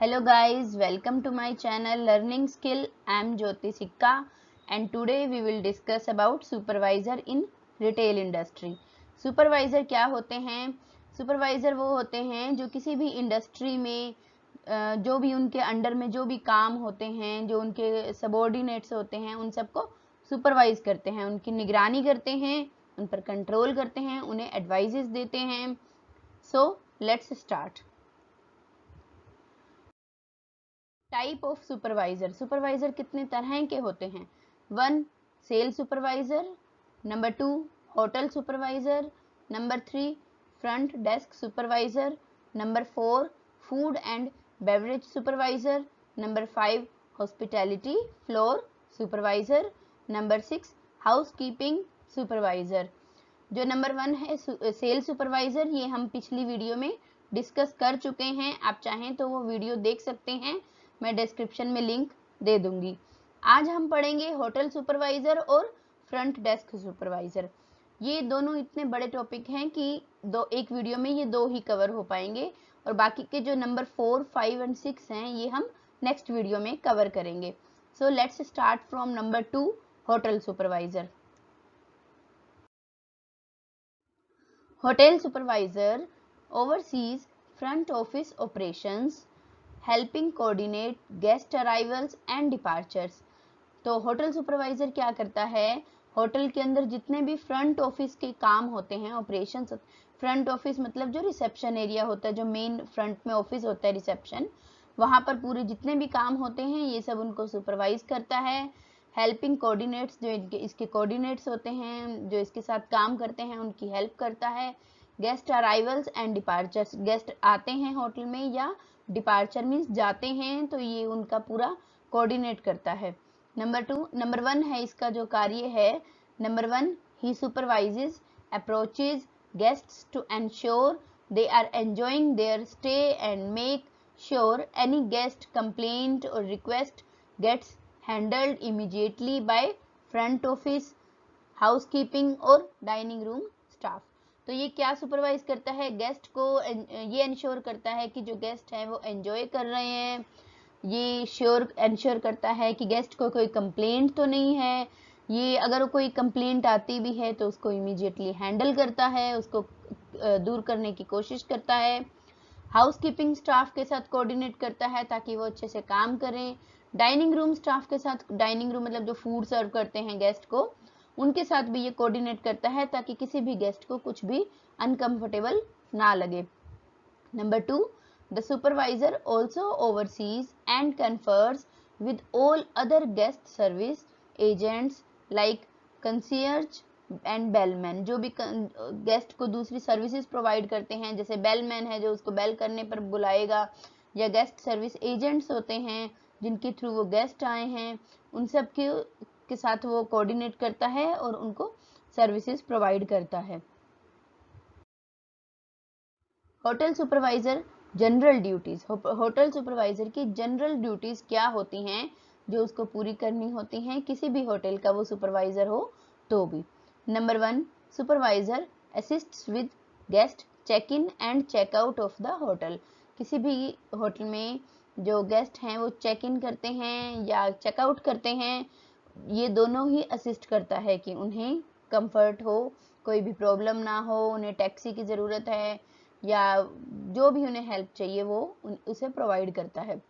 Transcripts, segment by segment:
Hello guys, welcome to my channel Learning Skill. I am Jyoti Sikka and today we will discuss about supervisor in retail industry. Supervisor क्या होते हैं? Supervisor वो होते हैं जो किसी भी इंडस्ट्री में जो भी उनके अंडर में जो भी काम होते हैं, जो उनके सबॉर्डिनेट्स होते हैं, उन सबको सुपरवाइज करते हैं, उनकी निगरानी करते हैं, उन पर कंट्रोल करते हैं, उन्हें एडवाइजेस देते हैं. So let's start. Type of supervisor. Supervisor कितने तरह के होते हैं? 1 sale supervisor, number 2 hotel supervisor, number 3 front desk supervisor, number 4 food and beverage supervisor, number 5 hospitality floor supervisor, number 6 housekeeping supervisor. जो नंबर 1 है सेल सुपरवाइजर, ये हम पिछली वीडियो में डिस्कस कर चुके हैं. आप चाहें तो वो वीडियो देख सकते हैं, मैं डिस्क्रिप्शन में लिंक दे दूंगी. आज हम पढ़ेंगे होटल सुपरवाइजर और फ्रंट डेस्क सुपरवाइजर. ये दोनों इतने बड़े टॉपिक हैं कि एक वीडियो में ये दो ही कवर हो पाएंगे और बाकी के जो नंबर 4, 5 एंड 6 हैं ये हम नेक्स्ट वीडियो में कवर करेंगे. So let's start from number 2 hotel supervisor. Hotel supervisor oversees front office operations, helping coordinate guest arrivals and departures. तो होटल सुपरवाइजर क्या करता है? होटल के अंदर जितने भी फ्रंट ऑफिस के काम होते हैं, ऑपरेशंस. फ्रंट ऑफिस मतलब जो रिसेप्शन एरिया होता है, जो मेन फ्रंट में ऑफिस होता है रिसेप्शन, वहां पर पूरे जितने भी काम होते हैं ये सब उनको सुपरवाइज करता है. हेल्पिंग कोऑर्डिनेट्स, जो इसके कोऑर्डिनेट्स होते हैं, जो इसके साथ काम करते हैं, उनकी हेल्प करता है. Guest arrivals and departures, guest आते हैं होटल में या डिपार्चर मीन्स जाते हैं, तो ये उनका पूरा कोऑर्डिनेट करता है. नंबर 1 है इसका जो कार्य है. Number 1 he supervises approaches guests to ensure they are enjoying their stay and make sure any guest complaint or request gets handled immediately by front office, housekeeping और डाइनिंग रूम स्टाफ. तो ये क्या supervise करता है? Guest को ये ensure करता है कि जो गेस्ट हैं वो एंजॉय कर रहे हैं. ये इंश्योर करता है कि गेस्ट को कोई कंप्लेंट तो नहीं है. ये अगर कोई कंप्लेंट आती भी है तो उसको इमीडिएटली हैंडल करता है, उसको दूर करने की कोशिश करता है. हाउसकीपिंग स्टाफ के साथ कोऑर्डिनेट करता है ताकि वो अच्छे से काम करें. डाइनिंग रूम स्टाफ के साथ, डाइनिंग रूम मतलब जो फूड सर्व करते हैं गेस्ट को, उनके साथ भी ये कोऑर्डिनेट करता है ताकि किसी भी गेस्ट को कुछ भी अनकंफर्टेबल ना लगे. Number 2 the supervisor also overseas and confers with all other guest service agents like concierge and bellman. जो भी गेस्ट को दूसरी सर्विसेज प्रोवाइड करते हैं, जैसे बेलमैन है जो उसको बेल करने पर बुलाएगा, या गेस्ट सर्विस एजेंट्स होते हैं जिनके थ्रू वो गेस्ट आए हैं, उन सब के साथ वो कोऑर्डिनेट करता है और उनको सर्विसेज प्रोवाइड करता है. Hotel supervisor general duties. Hotel supervisor की जनरल ड्यूटीज क्या होती हैं जो उसको पूरी करनी होती हैं, किसी भी होटल का वो सुपरवाइजर हो तो भी. Number 1 supervisor assists with guest check in and check out of the hotel. किसी भी होटल में जो गेस्ट हैं वो चेक इन करते हैं या चेकआउट करते हैं, ये दोनों ही असिस्ट करता है कि उन्हें कंफर्ट हो, कोई भी प्रॉब्लम ना हो, उन्हें टैक्सी की ज़रूरत है या जो भी उन्हें हेल्प चाहिए वो उसे प्रोवाइड करता है.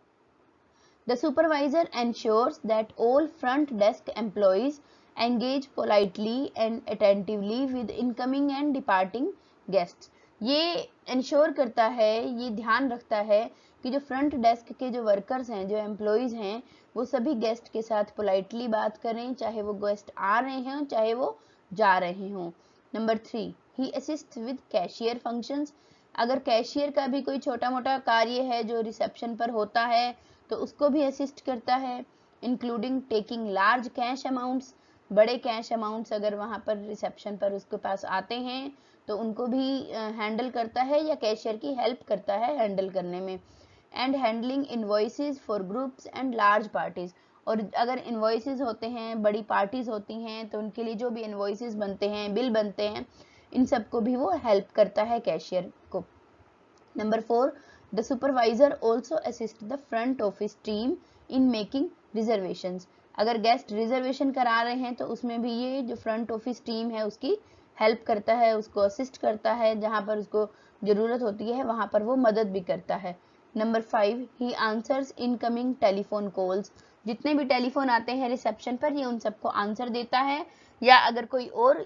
The supervisor ensures that all front desk employees engage politely and attentively with incoming and departing guests. ये इंश्योर करता है, ये ध्यान रखता है कि जो फ्रंट डेस्क के जो वर्कर्स हैं, जो एम्प्लॉयज़ हैं, वो सभी गेस्ट के साथ पोलाइटली बात करें, चाहे वो गेस्ट आ रहे हों चाहे वो जा रहे हों. Number 3 he assist with cashier functions. अगर कैशियर का भी कोई छोटा मोटा कार्य है जो रिसेप्शन पर होता है तो उसको भी असिस्ट करता है, including taking large cash amounts. बड़े कैश अमाउंट्स अगर वहाँ पर रिसेप्शन पर उसके पास आते हैं तो उनको भी हैंडल करता है या कैशियर की हेल्प करता है हैंडल करने में. And handling invoices for groups and large parties. और अगर इन्वॉइसेस होते हैं, बड़ी पार्टीज होती हैं, तो उनके लिए जो भी इन्वॉइसेस बनते हैं, बिल बनते हैं, इन सब को भी वो हेल्प करता है कैशियर को. Number 4 the supervisor also assist the front office team in making reservations. अगर गेस्ट रिजर्वेशन करा रहे हैं तो उसमें भी ये जो फ्रंट ऑफिस टीम है उसकी हेल्प करता है, उसको असिस्ट करता है, जहां पर उसको जरूरत होती है वहां पर वो मदद भी करता है। नंबर 5, ही आंसर्स इनकमिंग टेलीफोन कॉल्स। जितने भी टेलीफोन आते हैं रिसेप्शन पर ये उन सबको आंसर देता है, या अगर कोई और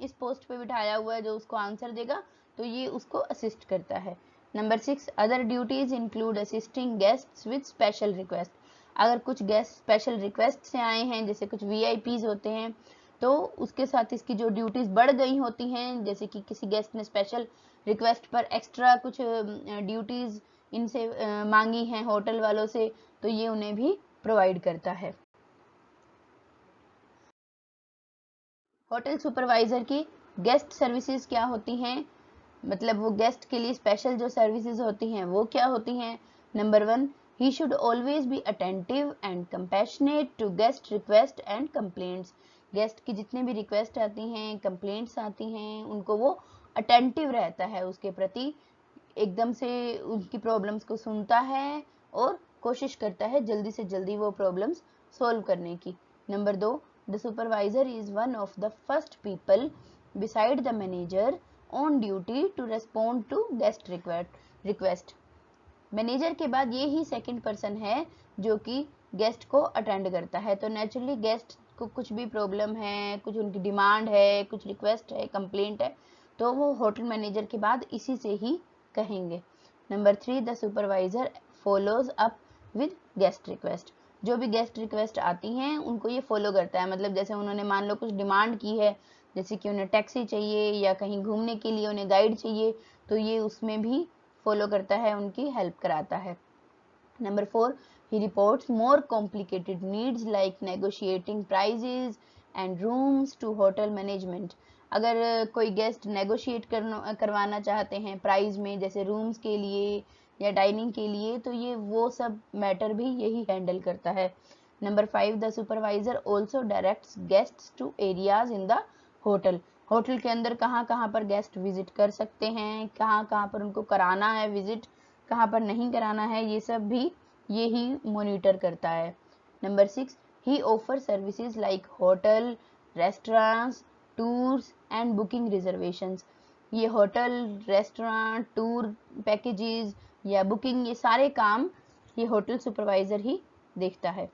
इस पोस्ट पे बिठाया हुआ है जो उसको आंसर देगा तो ये उसको असिस्ट करता है। Number 6, other duties include assisting guests with special request. अगर कुछ गेस्ट स्पेशल रिक्वेस्ट से आए हैं, जैसे कुछ वीआईपीज होते हैं, तो उसके साथ इसकी जो ड्यूटीज बढ़ गई होती हैं, जैसे कि किसी गेस्ट ने स्पेशल रिक्वेस्ट पर एक्स्ट्रा कुछ ड्यूटीज इनसे मांगी हैं होटल वालों से, तो ये उन्हें भी प्रोवाइड करता है। होटल सुपरवाइजर की गेस्ट सर्विसेज क्या होती हैं, मतलब वो गेस्ट के लिए स्पेशल जो सर्विसेज होती हैं वो क्या होती हैं। Number 1, he should always be attentive and compassionate to guest request and complaints। Guest की जितने भी रिक्वेस्ट आती हैं, कंप्लेंट्स आती हैं, उनको वो अटेंटिव रहता है उसके प्रति, एकदम से उनकी प्रॉब्लम्स को सुनता है और कोशिश करता है जल्दी से जल्दी वो प्रॉब्लम्स सॉल्व करने की। Number 2, the supervisor is one of the first people beside the manager on duty to respond to guest request. Manager के बाद ये ही सेकंड पर्सन है जो कि गेस्ट को अटेंड करता है, तो नेचुरली गेस्ट को कुछ भी प्रॉब्लम है, कुछ उनकी डिमांड है, कुछ रिक्वेस्ट है, कंप्लेंट है, तो वो होटल मैनेजर के बाद इसी से ही कहेंगे। Number 3, the supervisor follows up with guest request. जो भी गेस्ट रिक्वेस्ट आती हैं उनको ये फॉलो करता है, मतलब जैसे उन्होंने मान लो कुछ डिमांड की है, जैसे कि उन्हें टैक्सी चाहिए या कहीं घूमने के लिए उन्हें गाइड चाहिए, तो ये उसमें भी फॉलो करता है, उनकी हेल्प कराता है। Number 4, he reports more complicated needs like negotiating prices and rooms to hotel management। अगर कोई गेस्ट नेगोशिएट करवाना चाहते हैं प्राइस में, जैसे रूम्स के लिए या डाइनिंग के लिए, तो ये वो सब मैटर भी यही हैंडल करता है। Number 5, the supervisor also directs guests to areas in the hotel. Hotel के अंदर कहाँ कहाँ पर गेस्ट विजिट कर सकते हैं, कहाँ कहाँ पर उनको कराना है विजिट, कहाँ पर नहीं कराना है, ये सब भी ये ही मॉनिटर करता है। Number 6, he offer services like hotel, restaurants, tours and booking reservations. ये होटल, रेस्टोरेंट, टूर पैकेजेस या बुकिंग, ये सारे काम ये होटल सुपरवाइजर ही देखता है।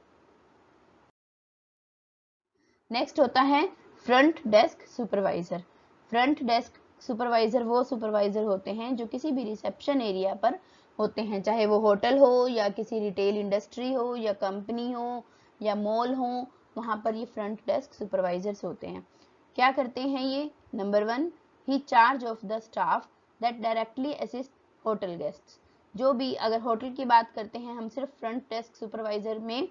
नेक्स्ट होता है front desk supervisor. Front desk supervisor वो सुपरवाइजर होते हैं जो किसी भी रिसेप्शन एरिया पर होते हैं, चाहे वो होटल हो या किसी रिटेल इंडस्ट्री हो या कंपनी हो या मॉल हो, वहां पर ये फ्रंट डेस्क सुपरवाइजर्स होते हैं। क्या करते हैं ये? Number 1, he charge of the staff that directly assist hotel guests. जो भी, अगर होटल की बात करते हैं हम सिर्फ फ्रंट डेस्क सुपरवाइजर में,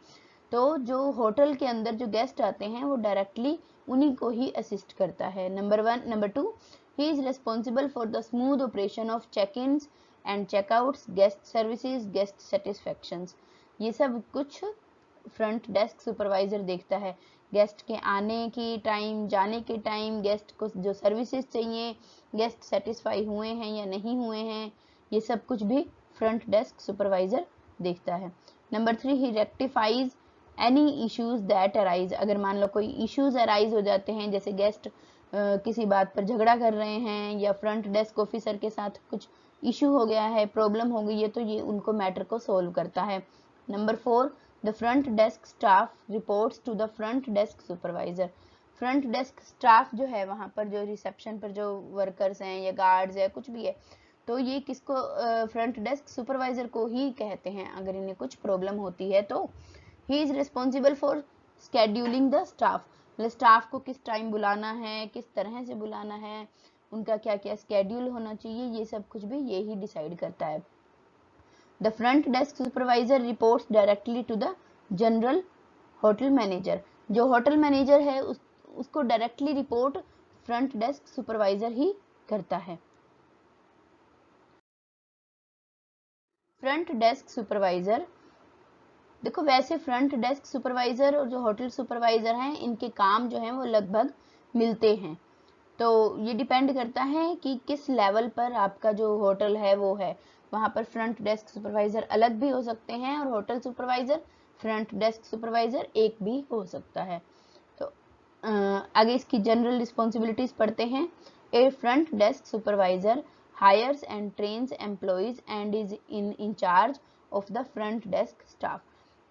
तो जो होटल के अंदर जो गेस्ट आते हैं वो डायरेक्टली उन्हीं को ही असिस्ट करता है। Number 2, he is responsible for the smooth operation of check ins and checkouts, guest services, guest satisfactions. ये सब कुछ फ्रंट डेस्क सुपरवाइजर देखता है। गेस्ट के आने की टाइम, जाने के टाइम, गेस्ट को जो सर्विसेज चाहिए, गेस्ट सेटिस्फाई हुए हैं या नहीं हुए हैं, ये सब कुछ भी फ्रंट डेस्क सुपरवाइजर देखता है। Number 3, he rectifies any issues that arise. अगर मान लो कोई इश्यूज अराइज हो जाते हैं, जैसे गेस्ट किसी बात पर झगड़ा कर रहे हैं या फ्रंट डेस्क ऑफिसर के साथ कुछ इशू हो गया है, प्रॉब्लम हो गई है, तो ये उनको मैटर को सोल्व करता है। Number 4, the front desk staff reports to the front desk supervisor. Front desk staff जो है, वहां पर जो रिसेप्शन पर जो वर्कर्स हैं या गार्ड्स है, कुछ भी है, तो ये किसको, फ्रंट डेस्क सुपरवाइजर को ही कहते हैं अगर इन्हें कुछ प्रॉब्लम होती है तो। ही is responsible for scheduling the staff. मतलब स्टाफ को किस टाइम बुलाना है, किस तरह से बुलाना है, उनका क्या क्या स्केड्यूल होना चाहिए, ये सब कुछ भी ये ही डिसाइड करता है। The front desk supervisor reports directly to the general hotel manager. जो होटल मैनेजर है उसको directly report front desk supervisor ही करता है। फ्रंट डेस्क सुपरवाइजर, देखो वैसे फ्रंट डेस्क सुपरवाइजर और जो होटल सुपरवाइजर हैं, इनके काम जो हैं वो लगभग मिलते हैं। तो ये डिपेंड करता है कि किस लेवल पर आपका जो होटल है वो है। वहाँ पर फ्रंट डेस्क सुपरवाइजर अलग भी हो सकते हैं और hotel supervisor front desk supervisor एक भी हो सकता है। तो आगे इसकी जनरल रिस्पॉन्सिबिलिटीज पढ़ते हैं। A front desk supervisor hires and trains employees and is in charge of the front desk staff.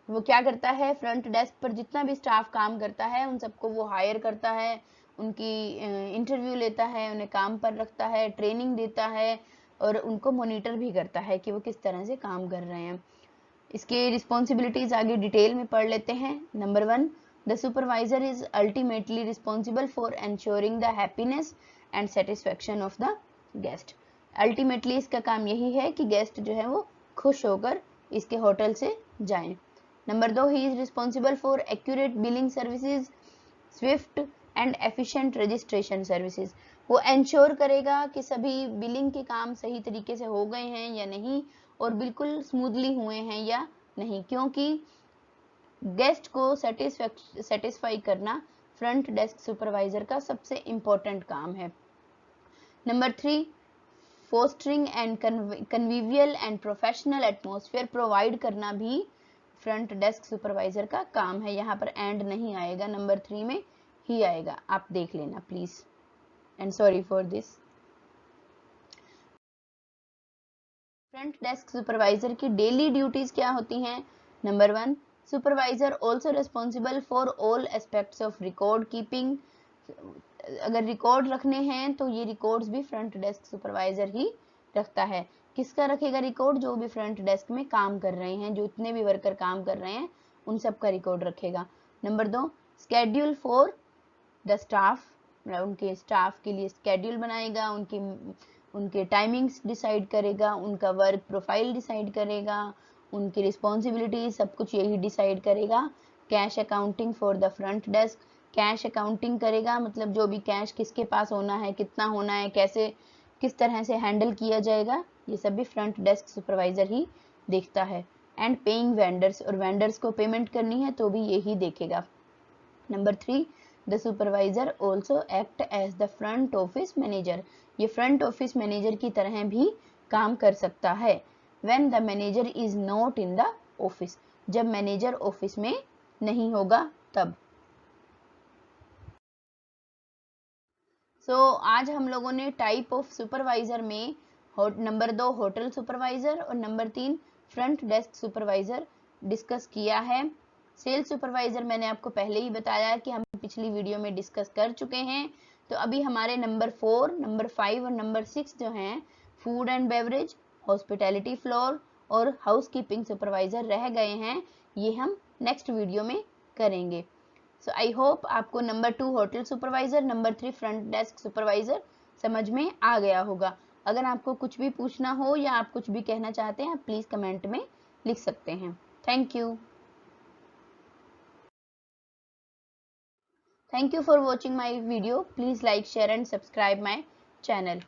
वो क्या करता है, फ्रंट डेस्क पर जितना भी स्टाफ काम करता है उन सबको वो हायर करता है, उनकी इंटरव्यू लेता है, उन्हें काम पर रखता है, ट्रेनिंग देता है और उनको मॉनिटर भी करता है कि वो किस तरह से काम कर रहे हैं। इसके रिस्पॉन्सिबिलिटीज आगे डिटेल में पढ़ लेते हैं। Number 1, the supervisor is ultimately responsible for ensuring the happiness and satisfaction of the guest. Ultimately इसका काम यही है कि गेस्ट जो है वो खुश होकर इसके होटल से जाएं। Number 2, he is responsible for accurate billing services, Swift and efficient registration services. वो एंश्योर करेगा कि सभी बिलिंग के काम सही तरीके से हो गए हैं या नहीं और बिल्कुल स्मूथली हुए हैं या नहीं, क्योंकि गेस्ट को सेटिस्फाई करना फ्रंट डेस्क सुपरवाइजर का सबसे इंपॉर्टेंट काम है। Number 3, fostering and convivial and professional atmosphere provide करना भी फ्रंट डेस्क सुपरवाइजर का काम है। यहाँ पर एंड नहीं आएगा, नंबर 3 में ही आएगा, आप देख लेना please and sorry for this. Front desk supervisor की डेली ड्यूटीज क्या होती हैं? Number 1, supervisor also responsible for all aspects of record keeping. अगर रिकॉर्ड रखने हैं तो ये रिकॉर्ड्स भी फ्रंट डेस्क सुपरवाइजर ही रखता है। किसका रखेगा रिकॉर्ड? जो भी फ्रंट डेस्क में काम कर रहे हैं, जो इतने भी वर्कर काम कर रहे हैं उन सब का रिकॉर्ड रखेगा। Number 2, schedule for the staff, उनके स्टाफ के लिए स्केड्यूल बनाएगा, उनके टाइमिंग्स डिसाइड करेगा, उनका वर्क प्रोफाइल डिसाइड करेगा, उनकी रिस्पॉन्सिबिलिटी सब कुछ यही डिसाइड करेगा। Cash accounting for the front desk, cash accounting करेगा, मतलब जो भी कैश किसके पास होना है, कितना होना है, कैसे किस तरह से हैंडल किया जाएगा, ये सब भी फ्रंट डेस्क सुपरवाइजर ही देखता है। एंड पेइंग वेंडर्स, और वेंडर्स को पेमेंट करनी है तो भी यही देखेगा। Number 3, the supervisor also act as the front office manager. ये फ्रंट ऑफिस मैनेजर की तरह भी काम कर सकता है। When the manager is not in the office, जब मैनेजर ऑफिस में नहीं होगा तब। आज हम लोगों ने टाइप ऑफ सुपरवाइजर में नंबर 2 होटल सुपरवाइजर और number 3 front desk supervisor discuss किया है। सेल्स सुपरवाइजर मैंने आपको पहले ही बताया कि हम पिछली वीडियो में डिस्कस कर चुके हैं। तो अभी हमारे नंबर 4, नंबर 5 और नंबर 6 जो हैं food and beverage, hospitality floor और हाउसकीपिंग सुपरवाइजर रह गए हैं, ये हम नेक्स्ट वीडियो में करेंगे। सो आई होप आपको number 2 hotel supervisor, number 3 front desk supervisor समझ में आ गया होगा। अगर आपको कुछ भी पूछना हो या आप कुछ भी कहना चाहते हैं, आप प्लीज कमेंट में लिख सकते हैं। Thank you. Thank you for watching my video. Please like, share and subscribe my channel.